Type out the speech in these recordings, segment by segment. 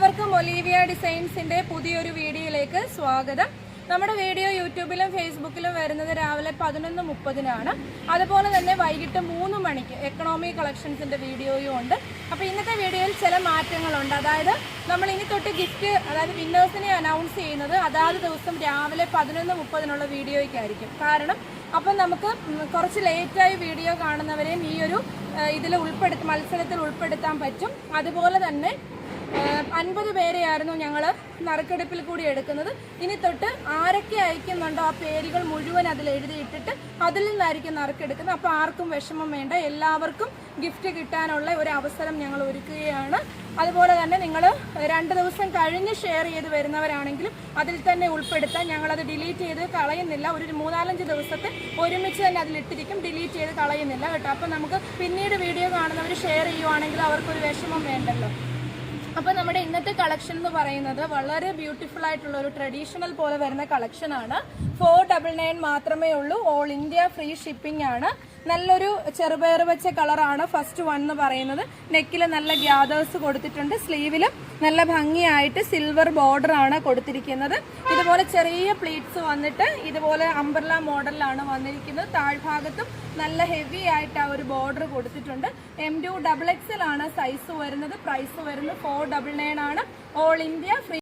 എല്ലാവർക്കും ഒലീവിയ ഡിസൈൻസിന്റെ പുതിയൊരു വീഡിയോയിലേക്ക് സ്വാഗതം. നമ്മുടെ വീഡിയോ യൂട്യൂബിലും ഫേസ്ബുക്കിലും വരുന്നത് രാവിലെ 11:30-നാണ്. അതുപോലെ തന്നെ വൈകിട്ട് 3 മണിക്ക് എക്കണോമി കളക്ഷൻസിന്റെ വീഡിയോയും ഉണ്ട്. അപ്പോൾ ഇന്നത്തെ വീഡിയോയിൽ ചില മാറ്റങ്ങളുണ്ട്. അതായത് നമ്മൾ ഇനി തൊട്ട് ഗിഫ്റ്റ്, അതായത് വിന്നേഴ്സിനെ അനൗൺസ് ചെയ്യുന്നത് അതാത് ദിവസം രാവിലെ 11:30 വീഡിയോയ്ക്കായിരിക്കും. കാരണം അപ്പം നമുക്ക് കുറച്ച് ലേറ്റായി വീഡിയോ കാണുന്നവരെയും ഈ ഒരു മത്സരത്തിൽ ഉൾപ്പെടുത്താൻ പറ്റും. അതുപോലെ തന്നെ 50 പേരെയായിരുന്നു ഞങ്ങൾ നറുക്കെടുപ്പിൽ കൂടി എടുക്കുന്നത്. ഇനി തൊട്ട് ആരൊക്കെ അയക്കുന്നുണ്ടോ ആ പേരുകൾ മുഴുവൻ അതിൽ എഴുതിയിട്ടിട്ട് അതിൽ നിന്നായിരിക്കും നറുക്കെടുക്കുന്നത്. അപ്പോൾ ആർക്കും വിഷമം വേണ്ട, എല്ലാവർക്കും ഗിഫ്റ്റ് കിട്ടാനുള്ള ഒരു അവസരം ഞങ്ങൾ ഒരുക്കുകയാണ്. അതുപോലെ തന്നെ നിങ്ങൾ 2 ദിവസം കഴിഞ്ഞ് ഷെയർ ചെയ്ത് വരുന്നവരാണെങ്കിലും അതിൽ തന്നെ ഉൾപ്പെടുത്താൻ. ഞങ്ങളത് ഡിലീറ്റ് ചെയ്ത് കളയുന്നില്ല. ഒരു 3-4 ദിവസത്തെ ഒരുമിച്ച് തന്നെ അതിലിട്ടിരിക്കും, ഡിലീറ്റ് ചെയ്ത് കളയുന്നില്ല കേട്ടോ. അപ്പോൾ നമുക്ക് പിന്നീട് വീഡിയോ കാണുന്നവർ ഷെയർ ചെയ്യുവാണെങ്കിൽ അവർക്കൊരു വിഷമം വേണ്ടല്ലോ. അപ്പോൾ നമ്മുടെ ഇന്നത്തെ കളക്ഷൻ എന്ന് പറയുന്നത് വളരെ ബ്യൂട്ടിഫുൾ ആയിട്ടുള്ള ഒരു ട്രഡീഷണൽ പോലെ വരുന്ന കളക്ഷനാണ്. 499 മാത്രമേ ഉള്ളൂ. ഓൾ ഇന്ത്യ ഫ്രീ ഷിപ്പിംഗ് ആണ്. നല്ലൊരു ചെറുപയർ വെച്ച കളറാണ് ഫസ്റ്റ് വൺ എന്ന് പറയുന്നത്. നെക്കിൽ നല്ല ഗ്യാദേഴ്സ് കൊടുത്തിട്ടുണ്ട്. സ്ലീവിലും നല്ല ഭംഗിയായിട്ട് സിൽവർ ബോർഡർ ആണ് കൊടുത്തിരിക്കുന്നത്. ഇതുപോലെ ചെറിയ പ്ലീറ്റ്സ് വന്നിട്ട് ഇതുപോലെ അംബ്രല മോഡലിലാണ് വന്നിരിക്കുന്നത്. താഴ്ഭാഗത്തും നല്ല ഹെവി ആയിട്ട് ആ ഒരു ബോർഡർ കൊടുത്തിട്ടുണ്ട്. M2XXL ആണ് സൈസ് വരുന്നത്. പ്രൈസ് വരുന്നത് 499 ആണ്. ഓൾ ഇന്ത്യ ഫ്രീ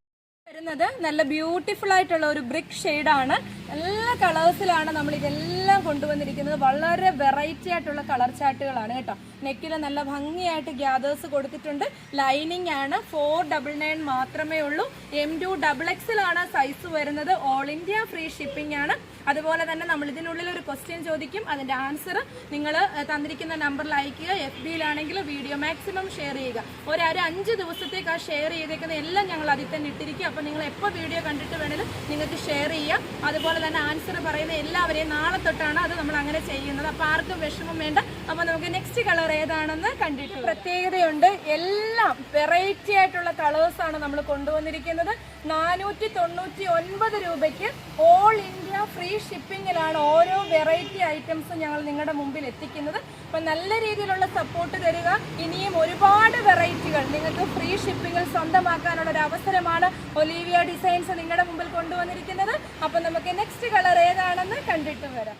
വരുന്നത്. നല്ല ബ്യൂട്ടിഫുൾ ആയിട്ടുള്ള ഒരു ബ്രിക്ക് ഷെയ്ഡാണ്. എല്ലാ കളേഴ്സിലാണ് നമ്മൾ ഇതെല്ലാം കൊണ്ടുവന്നിരിക്കുന്നത്. വളരെ വെറൈറ്റി ആയിട്ടുള്ള കളർ ചാർട്ടുകളാണ് കേട്ടോ. നെക്കിൽ നല്ല ഭംഗിയായിട്ട് ഗ്യാദേഴ്സ് കൊടുത്തിട്ടുണ്ട്. ലൈനിങ് ആണ്. 499 മാത്രമേ ഉള്ളൂ. M2XXL ആണ് സൈസ് വരുന്നത്. ഓൾ ഇന്ത്യ ഫ്രീ ഷിപ്പിംഗ് ആണ്. അതുപോലെ തന്നെ നമ്മൾ ഇതിനുള്ളിൽ ഒരു ക്വസ്റ്റ്യൻ ചോദിക്കും. അതിന്റെ ആൻസർ നിങ്ങൾ തന്നിരിക്കുന്ന നമ്പറിൽ അയക്കുക. FB-യിലാണെങ്കിൽ വീഡിയോ മാക്സിമം ഷെയർ ചെയ്യുക. ഒരു 5 ദിവസത്തേക്ക് ആ ഷെയർ ചെയ്തേക്കുന്ന എല്ലാം ഞങ്ങൾ അതിൽ തന്നെ ഇട്ടിരിക്കും. അപ്പോൾ നിങ്ങൾ എപ്പോൾ വീഡിയോ കണ്ടിട്ട് വേണേലും നിങ്ങൾക്ക് ഷെയർ ചെയ്യാം. അതുപോലെ തന്നെ ആൻസർ പറയുന്ന എല്ലാവരെയും നാളെ തൊട്ടാണ് അത് നമ്മൾ അങ്ങനെ ചെയ്യുന്നത്. അപ്പോൾ ആർക്കും വിഷമം വേണ്ട. അപ്പോൾ നമുക്ക് നെക്സ്റ്റ് കളർ ഏതാണെന്ന് കണ്ടിട്ട് പ്രത്യേകതയുണ്ട്. എല്ലാം വെറൈറ്റി ആയിട്ടുള്ള കളേഴ്സാണ് നമ്മൾ കൊണ്ടുവന്നിരിക്കുന്നത്. 499 രൂപയ്ക്ക് ഓൾ ഇന്ത്യ ഫ്രീ ഷിപ്പിങ്ങിലാണ് ഓരോ വെറൈറ്റി ഐറ്റംസും ഞങ്ങൾ നിങ്ങളുടെ മുമ്പിൽ എത്തിക്കുന്നത്. അപ്പം നല്ല രീതിയിലുള്ള സപ്പോർട്ട് തരിക. ഇനിയും ഒരുപാട് വെറൈറ്റികൾ നിങ്ങൾക്ക് ഫ്രീ ഷിപ്പിങ്ങിൽ സ്വന്തമാക്കാനുള്ള ഒരു അവസരമാണ് ഒലീവിയ ഡിസൈൻസ് നിങ്ങളുടെ മുമ്പിൽ കൊണ്ടുവന്നിരിക്കുന്നത്. അപ്പം നമുക്ക് നെക്സ്റ്റ് കളർ ഏതാണെന്ന് കണ്ടിട്ട് വരാം.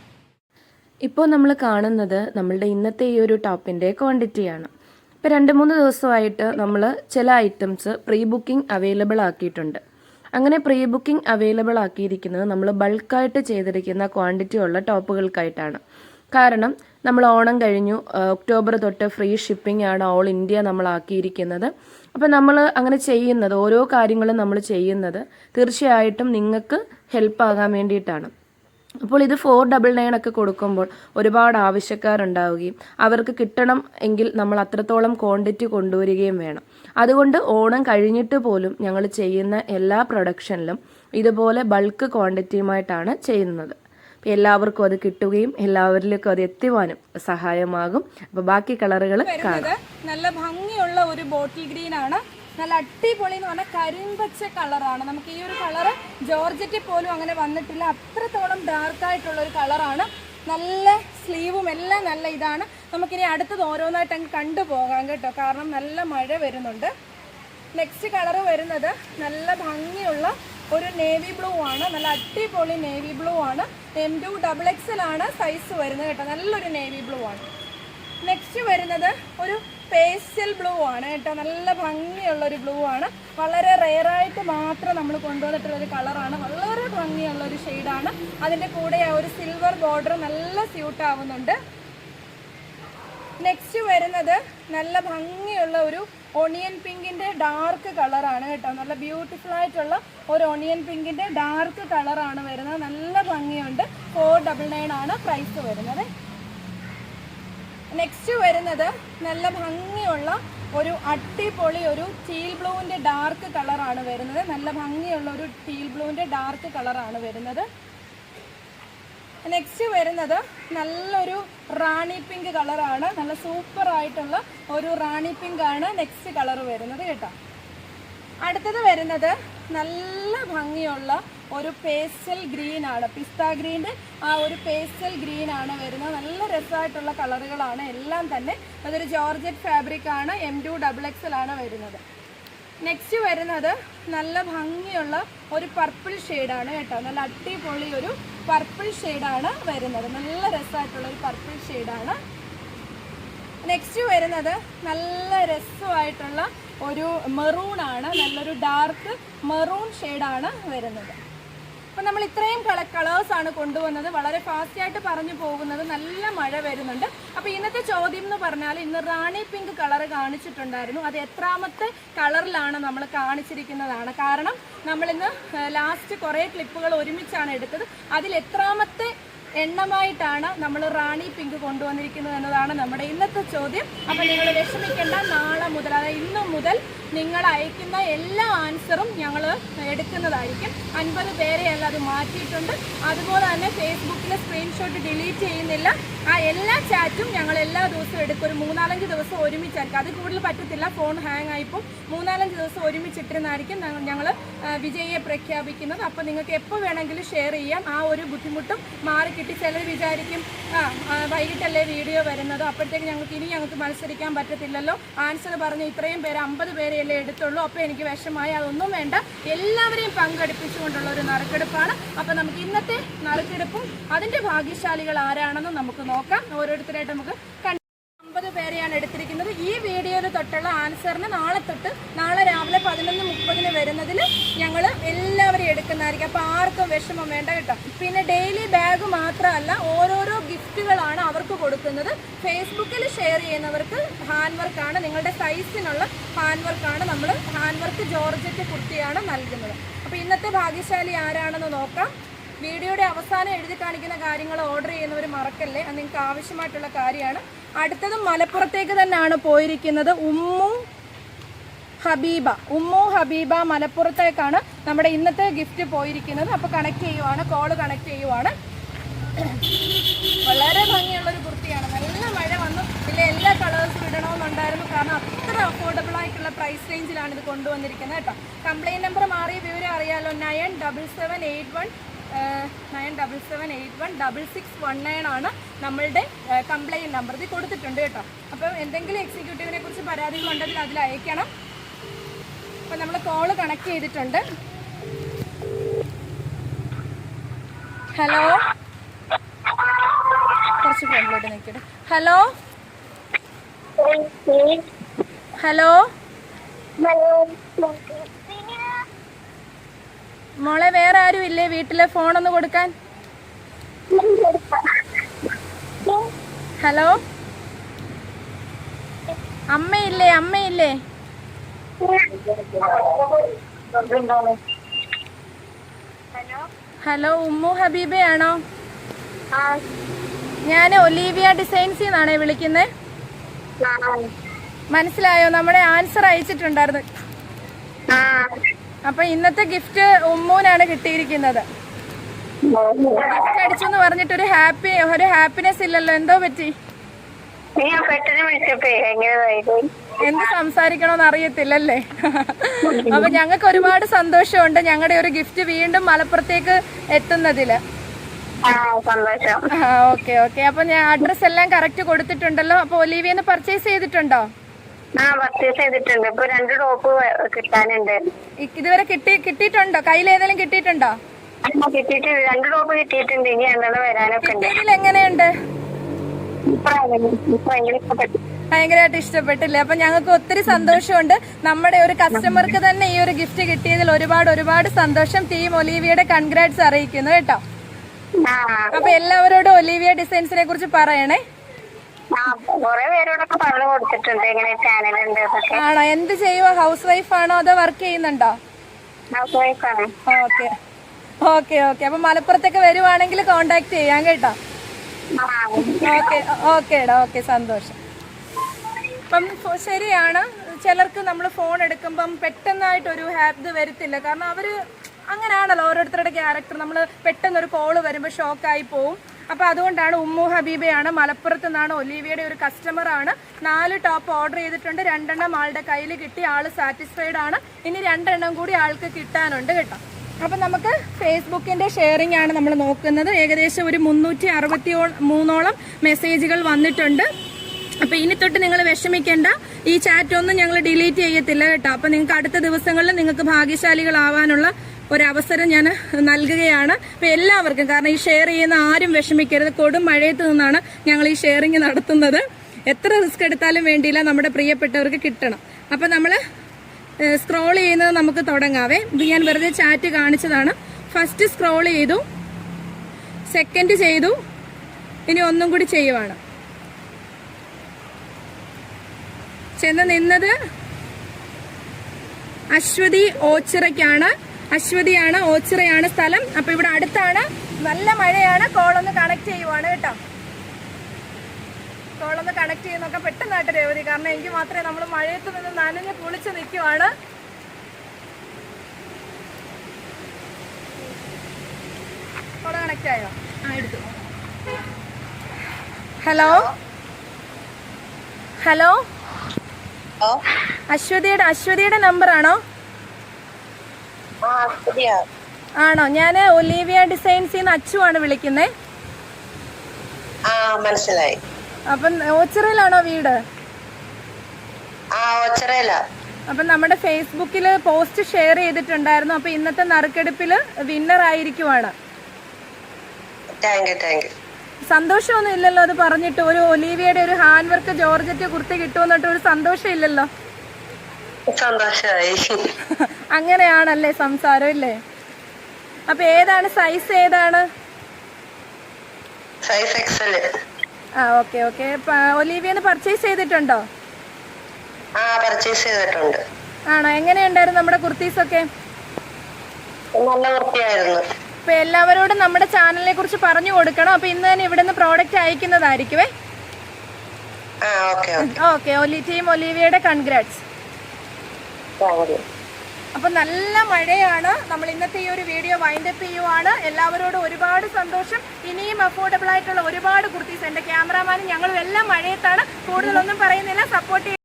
ഇപ്പോൾ നമ്മൾ കാണുന്നത് നമ്മളുടെ ഇന്നത്തെ ഈ ഒരു ടോപ്പിൻ്റെ ക്വാണ്ടിറ്റിയാണ്. ഇപ്പോൾ 2-3 ദിവസമായിട്ട് നമ്മൾ ചില ഐറ്റംസ് പ്രീ ബുക്കിംഗ് അവൈലബിൾ ആക്കിയിട്ടുണ്ട്. അങ്ങനെ പ്രീ ബുക്കിംഗ് അവൈലബിൾ ആക്കിയിരിക്കുന്നത് നമ്മൾ ബൾക്കായിട്ട് ചെയ്തിരിക്കുന്ന ക്വാണ്ടിറ്റി ഉള്ള ടോപ്പുകൾക്കായിട്ടാണ്. കാരണം നമ്മൾ ഓണം കഴിഞ്ഞു, ഒക്ടോബർ തൊട്ട് ഫ്രീ ഷിപ്പിംഗ് ആണ് ഓൾ ഇന്ത്യ നമ്മൾ ആക്കിയിരിക്കുന്നത്. അപ്പോൾ നമ്മൾ അങ്ങനെ ചെയ്യുന്നത്, ഓരോ കാര്യങ്ങളും നമ്മൾ ചെയ്യുന്നത് തീർച്ചയായിട്ടും നിങ്ങൾക്ക് ഹെൽപ്പ് ആകാൻ വേണ്ടിയിട്ടാണ്. അപ്പോൾ ഇത് 499 ഒക്കെ കൊടുക്കുമ്പോൾ ഒരുപാട് ആവശ്യക്കാരുണ്ടാവുകയും അവർക്ക് കിട്ടണം എങ്കിൽ നമ്മൾ അത്രത്തോളം ക്വാണ്ടിറ്റി കൊണ്ടുവരികയും വേണം. അതുകൊണ്ട് ഓണം കഴിഞ്ഞിട്ട് പോലും ഞങ്ങൾ ചെയ്യുന്ന എല്ലാ പ്രൊഡക്ഷനിലും ഇതുപോലെ ബൾക്ക് ക്വാണ്ടിറ്റിയുമായിട്ടാണ് ചെയ്യുന്നത്. എല്ലാവർക്കും അത് കിട്ടുകയും എല്ലാവരിലേക്കും അത് എത്തിവാനും സഹായമാകും. അപ്പോൾ ബാക്കി കളറുകൾ കാണാം. നല്ല ഭംഗിയുള്ള ഒരു ബോട്ടിൽ ഗ്രീൻ ആണ്. നല്ല അടിപൊളി എന്ന് പറഞ്ഞാൽ കരിമ്പച്ച കളറാണ്. നമുക്ക് ഈ ഒരു കളറ് ജോർജറ്റിൽ പോലും അങ്ങനെ വന്നിട്ടില്ല. അത്രത്തോളം ഡാർക്കായിട്ടുള്ള ഒരു കളറാണ്. നല്ല സ്ലീവും എല്ലാം നല്ല ഇതാണ്. നമുക്കിനി അടുത്തത് ഓരോന്നായിട്ട് അങ്ങ് കണ്ടുപോകാം കേട്ടോ, കാരണം നല്ല മഴ വരുന്നുണ്ട്. നെക്സ്റ്റ് കളറ് വരുന്നത് നല്ല ഭംഗിയുള്ള ഒരു നേവി ബ്ലൂ ആണ്. നല്ല അടിപൊളി നേവി ബ്ലൂ ആണ്. M2XXL ആണ് സൈസ് വരുന്നത് കേട്ടോ. നല്ലൊരു നേവി ബ്ലൂ ആണ്. നെക്സ്റ്റ് വരുന്നത് ഒരു പേസ്റ്റൽ ബ്ലൂ ആണ് കേട്ടോ. നല്ല ഭംഗിയുള്ളൊരു ബ്ലൂ ആണ്. വളരെ റെയറായിട്ട് മാത്രം നമ്മൾ കൊണ്ടുവന്നിട്ടുള്ളൊരു കളറാണ്. വളരെ ഭംഗിയുള്ളൊരു ഷെയ്ഡാണ്. അതിൻ്റെ കൂടെ ആ ഒരു സിൽവർ ബോർഡർ നല്ല സ്യൂട്ട് ആവുന്നുണ്ട്. നെക്സ്റ്റ് വരുന്നത് നല്ല ഭംഗിയുള്ള ഒരു ഓണിയൻ പിങ്കിൻ്റെ ഡാർക്ക് കളറാണ് കേട്ടോ. നല്ല ബ്യൂട്ടിഫുൾ ആയിട്ടുള്ള ഒരു ഓണിയൻ പിങ്കിൻ്റെ ഡാർക്ക് കളറാണ് വരുന്നത്. നല്ല ഭംഗിയുണ്ട്. 499 ആണ് പ്രൈസ് വരുന്നത്. നെക്സ്റ്റ് വരുന്നത് നല്ല ഭംഗിയുള്ള ഒരു അടിപൊളി ഒരു ടീൽ ബ്ലൂവിൻ്റെ ഡാർക്ക് കളറാണ് വരുന്നത്. നല്ല ഭംഗിയുള്ള ഒരു ടീൽ ബ്ലൂവിൻ്റെ ഡാർക്ക് കളറാണ് വരുന്നത്. നെക്സ്റ്റ് വരുന്നത് നല്ലൊരു റാണി പിങ്ക് കളറാണ്. നല്ല സൂപ്പർ ആയിട്ടുള്ള ഒരു റാണി പിങ്ക് ആണ് നെക്സ്റ്റ് കളർ വരുന്നത് കേട്ടോ. അടുത്തത് വരുന്നത് നല്ല ഭംഗിയുള്ള ഒരു പേസ്റ്റൽ ഗ്രീൻ ആണ്. പിസ്ത ഗ്രീൻ്റെ ആ ഒരു പേസ്റ്റൽ ഗ്രീൻ ആണ് വരുന്നത്. നല്ല രസമായിട്ടുള്ള കളറുകളാണ് എല്ലാം തന്നെ. അതൊരു ജോർജറ്റ് ഫാബ്രിക് ആണ്. M2XXL ആണ് വരുന്നത്. നെക്സ്റ്റ് വരുന്നത് നല്ല ഭംഗിയുള്ള ഒരു പർപ്പിൾ ഷെയ്ഡാണ് കേട്ടോ. നല്ല അടിപൊളി ഒരു പർപ്പിൾ ഷെയ്ഡാണ് വരുന്നത്. നല്ല രസമായിട്ടുള്ള ഒരു പർപ്പിൾ ഷെയ്ഡാണ്. നെക്സ്റ്റ് വരുന്നത് നല്ല രസമായിട്ടുള്ള ഒരു മെറൂണാണ്. നല്ലൊരു ഡാർക്ക് മെറൂൺ ഷെയ്ഡാണ് വരുന്നത്. അപ്പം നമ്മൾ ഇത്രയും കളേഴ്സാണ് കൊണ്ടുവന്നത്. വളരെ ഫാസ്റ്റായിട്ട് പറഞ്ഞു പോകുന്നത്. നല്ല മഴ വരുന്നുണ്ട്. അപ്പോൾ ഇന്നത്തെ ചോദ്യം എന്ന് പറഞ്ഞാൽ ഇന്ന് റാണി പിങ്ക് കളർ കാണിച്ചിട്ടുണ്ടായിരുന്നു. അത് എത്രാമത്തെ കളറിലാണ് നമ്മൾ കാണിച്ചിരിക്കുന്നതാണ്. കാരണം നമ്മളിന്ന് ലാസ്റ്റ് കുറേ ക്ലിപ്പുകൾ ഒരുമിച്ചാണ് എടുത്തത്. അതിൽ എത്രാമത്തെ എണ്ണമായിട്ടാണ് നമ്മൾ റാണി പിങ്ക് കൊണ്ടുവന്നിരിക്കുന്നത് എന്നതാണ് നമ്മുടെ ഇന്നത്തെ ചോദ്യം. അപ്പോൾ നിങ്ങൾ വിഷമിക്കേണ്ട. നാളെ മുതൽ, അതായത് ഇന്നു മുതൽ നിങ്ങൾ അയക്കുന്ന എല്ലാ ആൻസറും ഞങ്ങൾ എടുക്കുന്നതായിരിക്കും. 50 പേരെയല്ല അത് മാറ്റിയിട്ടുണ്ട്. അതുപോലെ തന്നെ ഫേസ്ബുക്കിലെ സ്ക്രീൻഷോട്ട് ഡിലീറ്റ് ചെയ്യുന്നില്ല. ആ എല്ലാ ചാറ്റും ഞങ്ങൾ എല്ലാ ദിവസവും എടുക്കും. ഒരു 3-4 ദിവസം ഒരുമിച്ചായിരിക്കും. അത് കൂടുതൽ പറ്റത്തില്ല, ഫോൺ ഹാങ് ആയിപ്പോൾ. 3-4 ദിവസം ഒരുമിച്ചിട്ടിരുന്നായിരിക്കും ഞങ്ങൾ വിജയിയെ പ്രഖ്യാപിക്കുന്നത്. അപ്പോൾ നിങ്ങൾക്ക് എപ്പോൾ വേണമെങ്കിലും ഷെയർ ചെയ്യാം. ആ ഒരു ബുദ്ധിമുട്ടും മാറി കിട്ടി. ചിലർ വിചാരിക്കും വൈകിട്ടല്ലേ വീഡിയോ വരുന്നത്, അപ്പോഴത്തേക്ക് ഞങ്ങൾക്ക് മത്സരിക്കാൻ പറ്റത്തില്ലല്ലോ, ആൻസർ പറഞ്ഞ് ഇത്രയും പേര് 50 പേരെയല്ലേ എടുത്തുള്ളൂ, അപ്പോൾ എനിക്ക് വിഷമായി. അതൊന്നും വേണ്ട, എല്ലാവരെയും പങ്കെടുപ്പിച്ചുകൊണ്ടുള്ള ഒരു നറുക്കെടുപ്പാണ്. അപ്പോൾ നമുക്ക് ഇന്നത്തെ നറുക്കെടുപ്പും അതിൻ്റെ ഭാഗ്യശാലികൾ ആരാണെന്ന് നമുക്ക് നോക്കാം. ഓരോരുത്തരായിട്ട് നമുക്ക് 50 പേരെയാണ് എടുത്തിരിക്കുന്നത്. ഈ വീഡിയോയിൽ തൊട്ടുള്ള ആൻസറിന് നാളെ രാവിലെ 11:30 വരുന്നതിൽ ഞങ്ങൾ എല്ലാവരെയും എടുക്കുന്നതായിരിക്കും. അപ്പോൾ ആർക്കും വിഷമം വേണ്ട കേട്ടോ. പിന്നെ ഡെയിലി ബാഗ് മാത്രമല്ല, ഓരോരോ ഗിഫ്റ്റുകളാണ് അവർക്ക് കൊടുക്കുന്നത്. ഫേസ്ബുക്കിൽ ഷെയർ ചെയ്യുന്നവർക്ക് ഹാൻഡ് വർക്കാണ്, നിങ്ങളുടെ സൈസിനുള്ള ഹാൻഡ് വർക്കാണ്. നമ്മൾ ഹാൻഡ് വർക്ക് ജോർജറ്റ് കുർത്തിയാണ് നൽകുന്നത്. അപ്പോൾ ഇന്നത്തെ ഭാഗ്യശാലി ആരാണെന്ന് നോക്കാം. വീഡിയോയുടെ അവസാനം എഴുതി കാണിക്കുന്ന കാര്യങ്ങൾ ഓർഡർ ചെയ്യുന്നവർ മറക്കല്ലേ, അത് നിങ്ങൾക്ക് ആവശ്യമായിട്ടുള്ള കാര്യമാണ്. അടുത്തതും മലപ്പുറത്തേക്ക് തന്നെയാണ് പോയിരിക്കുന്നത്. ഉമ്മു ഹബീബ മലപ്പുറത്തേക്കാണ് നമ്മുടെ ഇന്നത്തെ ഗിഫ്റ്റ് പോയിരിക്കുന്നത്. അപ്പോൾ കണക്ട് ചെയ്യുവാണ്, കോള് കണക്ട് ചെയ്യുവാണ്. വളരെ ഭംഗിയുള്ളൊരു കുർത്തിയാണ്. നല്ല മഴ വന്നു. ഇതിലെ എല്ലാ കളേഴ്സും ഇടണമെന്നുണ്ടായിരുന്നു. കാരണം അത്ര അഫോർഡബിൾ ആയിട്ടുള്ള പ്രൈസ് റേഞ്ചിലാണ് ഇത് കൊണ്ടുവന്നിരിക്കുന്നത് കേട്ടോ. കംപ്ലൈൻറ്റ് നമ്പർ മാറിയ വിവരം അറിയാലോ. 97781619 ആണ് നമ്മളുടെ കംപ്ലൈൻറ്റ് നമ്പർ. ഇത് കൊടുത്തിട്ടുണ്ട് കേട്ടോ. അപ്പം എന്തെങ്കിലും എക്സിക്യൂട്ടീവിനെ കുറിച്ച് പരാതികളുണ്ടെങ്കിൽ അതിൽ അയക്കണം. അപ്പം നമ്മൾ കോള് കണക്ട് ചെയ്തിട്ടുണ്ട്. ഹലോ, കുറച്ച് ഫ്രണ്ടിലോട്ട് നിൽക്കട്ടെ. ഹലോ ഹലോ മോളെ, വേറെ ആരും ഇല്ലേ വീട്ടിലെ ഫോണൊന്ന് കൊടുക്കാൻ? ഹലോ, അമ്മയില്ലേ? ഹലോ, ഉമ്മു ഹബീബയാണോ? ഞാൻ ഒലീവിയ ഡിസൈൻസിൽ നിന്നാണേ വിളിക്കുന്നത്. മനസ്സിലായോ? നമ്മുടെ ആൻസർ അയച്ചിട്ടുണ്ടായിരുന്നു. അപ്പൊ ഇന്നത്തെ ഗിഫ്റ്റ് ഉമ്മൂനാണ് കിട്ടിയിരിക്കുന്നത്. ഗിഫ്റ്റ് അടിച്ചെന്ന് പറഞ്ഞിട്ട് ഒരു ഹാപ്പിനെസ് ഇല്ലല്ലോ, എന്തോ പറ്റി? എന്ത് സംസാരിക്കണോന്ന് അറിയത്തില്ലല്ലേ? അപ്പൊ ഞങ്ങൾക്ക് ഒരുപാട് സന്തോഷമുണ്ട് ഞങ്ങളുടെ ഒരു ഗിഫ്റ്റ് വീണ്ടും മലപ്പുറത്തേക്ക് എത്തുന്നതില്. ഓക്കെ. അപ്പൊ ഞാൻ അഡ്രസ് എല്ലാം കറക്റ്റ് കൊടുത്തിട്ടുണ്ടല്ലോ. അപ്പൊ ഒലീവിയെന്ന് പർച്ചേസ് ചെയ്തിട്ടുണ്ടോ? ഇപ്പൊ 2 ടോപ്പ് കിട്ടാനുണ്ട്. ഇതുവരെ കിട്ടിയിട്ടുണ്ടോ? കയ്യിൽ ഏതെങ്കിലും കിട്ടിയിട്ടുണ്ടോ? 2 ടോപ്പ് കിട്ടിയിട്ടുണ്ട്. ഇനി 2 വരാനൊക്കെ ഉണ്ട്. എങ്ങനെയുണ്ട്? ഭയങ്കരമായിട്ട് ഇഷ്ടപ്പെട്ടില്ലേ? അപ്പൊ ഞങ്ങൾക്ക് ഒത്തിരി സന്തോഷമുണ്ട്. നമ്മുടെ ഒരു കസ്റ്റമർക്ക് തന്നെ ഈ ഒരു ഗിഫ്റ്റ് കിട്ടിയതിൽ ഒരുപാട് സന്തോഷം. ടീം ഒലീവിയയുടെ കൺഗ്രാറ്റ്സ് അറിയിക്കുന്നു കേട്ടോ. അപ്പൊ എല്ലാവരോടും ഒലീവിയ ഡിസൈൻസിനെ കുറിച്ച് പറയണേ. ആണോ? എന്ത് ചെയ്യുവോ? ഹൗസ് വൈഫ് ആണോ അതോ വർക്ക് ചെയ്യുന്നുണ്ടോ? ഓക്കെ. അപ്പൊ മലപ്പുറത്തേക്ക് വരുവാണെങ്കിൽ കോണ്ടാക്ട് ചെയ്യാം കേട്ടോ. ഓക്കെ, സന്തോഷം. അപ്പം ശരിയാണ്, ചിലർക്ക് നമ്മൾ ഫോൺ എടുക്കുമ്പം പെട്ടെന്നായിട്ടൊരു ഇത് വരത്തില്ല. കാരണം അവര് അങ്ങനെയാണല്ലോ ഓരോരുത്തരുടെ ക്യാരക്ടർ. നമ്മൾ പെട്ടെന്നൊരു കോള് വരുമ്പോൾ ഷോക്കായി പോവും. അപ്പോൾ അതുകൊണ്ടാണ് ഉമ്മു ഹബീബയാണ്, മലപ്പുറത്ത് നിന്നാണ്, ഒലീവിയയുടെ ഒരു കസ്റ്റമറാണ്. 4 ടോപ്പ് ഓർഡർ ചെയ്തിട്ടുണ്ട്. 2 എണ്ണം ആളുടെ കയ്യിൽ കിട്ടി. ആൾ സാറ്റിസ്ഫൈഡ് ആണ്. ഇനി 2 എണ്ണം കൂടി ആൾക്ക് കിട്ടാനുണ്ട് കേട്ടോ. അപ്പം നമുക്ക് ഫേസ്ബുക്കിൻ്റെ ഷെയറിംഗ് ആണ് നമ്മൾ നോക്കുന്നത്. ഏകദേശം ഒരു 363 മെസ്സേജുകൾ വന്നിട്ടുണ്ട്. അപ്പോൾ ഇനി തൊട്ട് നിങ്ങൾ വിഷമിക്കേണ്ട. ഈ ചാറ്റ് ഒന്നും ഞങ്ങൾ ഡിലീറ്റ് ചെയ്യത്തില്ല കേട്ടോ. അപ്പൊ നിങ്ങൾക്ക് അടുത്ത ദിവസങ്ങളിൽ നിങ്ങൾക്ക് ഭാഗ്യശാലികളാവാനുള്ള ഒരവസരം ഞാൻ നൽകുകയാണ്. അപ്പൊ എല്ലാവർക്കും, കാരണം ഈ ഷെയർ ചെയ്യുന്ന ആരും വിഷമിക്കരുത്. കൊടും മഴയത്ത് നിന്നാണ് ഞങ്ങൾ ഈ ഷെയറിങ് നടത്തുന്നത്. എത്ര റിസ്ക് എടുത്താലും വേണ്ടിയില്ല, നമ്മുടെ പ്രിയപ്പെട്ടവർക്ക് കിട്ടണം. അപ്പൊ നമ്മൾ സ്ക്രോൾ ചെയ്യുന്നത് നമുക്ക് തുടങ്ങാവേ. ഇത് ഞാൻ വെറുതെ ചാറ്റ് കാണിച്ചതാണ്. ഫസ്റ്റ് സ്ക്രോൾ ചെയ്തു, സെക്കൻഡ് ചെയ്തു, ഇനി ഒന്നും കൂടി ചെയ്യുവാണ്. ചെന്ന് നിന്നത് അശ്വതി ഓച്ചിറയ്ക്കാണ്. അശ്വതിയാണ്, ഓച്ചിറയാണ് സ്ഥലം. അപ്പൊ ഇവിടെ അടുത്താണ്, നല്ല മഴയാണ്. കോളൊന്ന് കണക്ട് ചെയ്യുവാണ് കേട്ടോ. കോളൊന്ന് കണക്ട് ചെയ്യുന്നൊക്കെ പെട്ടെന്നായിട്ട് രേവതി, കാരണം എനിക്ക് മാത്രമേ, നമ്മൾ മഴയത്ത് നിന്ന് നനഞ്ഞ് കുളിച്ച് നിൽക്കുവാണ്. കോള് കണക്ട് ആയോ? എടുത്തു. ഹലോ ഹലോ, അശ്വതിയുടെ നമ്പറാണോ? ആണോ? ഞാൻ ഒലീവിയ ഡിസൈൻസിൽ നിന്ന് അച്ചു ആണ് വിളിക്കുന്നേ. മനസ്സിലായി. അപ്പം ഓച്ചിറയിലാണോ വീട്? അപ്പം നമ്മുടെ ഫേസ്ബുക്കില് പോസ്റ്റ് ഷെയർ ചെയ്തിട്ടുണ്ടായിരുന്നു. അപ്പൊ ഇന്നത്തെ നറുക്കെടുപ്പില് വിന്നർ ആയിരിക്കുവാണ്. സന്തോഷമൊന്നും ഇല്ലല്ലോ അത് പറഞ്ഞിട്ട്? ഒരു ഒലീവിയയുടെ ഒരു ഹാൻഡ് വർക്ക് ജോർജറ്റ് കുർത്തി കിട്ടുമെന്നിട്ട് ഒരു സന്തോഷം ഇല്ലല്ലോ? സന്തോഷമായി. അങ്ങനെയാണല്ലേ സംസാരം ഇല്ലേ? അപ്പൊ ഏതാണ് സൈസ്? ഏതാണ് സൈസ്? എക്സൽ. ഓക്കെ. ഒലീവിയന്ന് പർച്ചേസ് ചെയ്തിട്ടുണ്ടോ? പർച്ചേസ് ചെയ്തിട്ടുണ്ട്. ആണോ? എങ്ങനെയുണ്ടായിരുന്നു നമ്മുടെ കുർത്തീസൊക്കെ? നല്ല വൃത്തിയായിരുന്നു. അപ്പൊ എല്ലാവരോടും നമ്മുടെ ചാനലിനെ കുറിച്ച് പറഞ്ഞു കൊടുക്കണം. അപ്പൊ ഇന്ന് തന്നെ ഇവിടുന്ന് പ്രോഡക്റ്റ് അയക്കുന്നതായിരിക്കുവേ. ഓക്കെ. ടീം ഒലീവിയയുടെ കൺഗ്രാറ്റ്സ്. അപ്പൊ നല്ല മഴയാണ്. നമ്മൾ ഇന്നത്തെ ഈ ഒരു വീഡിയോ വൈൻഡപ്പ് ചെയ്യുവാണ്. എല്ലാവരോടും ഒരുപാട് സന്തോഷം. ഇനിയും അഫോർഡബിൾ ആയിട്ടുള്ള ഒരുപാട് കുർത്തീസ്, എന്റെ ക്യാമറാമാനും ഞങ്ങളും എല്ലാം മഴയത്താണ്. കൂടുതലൊന്നും പറയുന്നില്ല. സപ്പോർട്ട്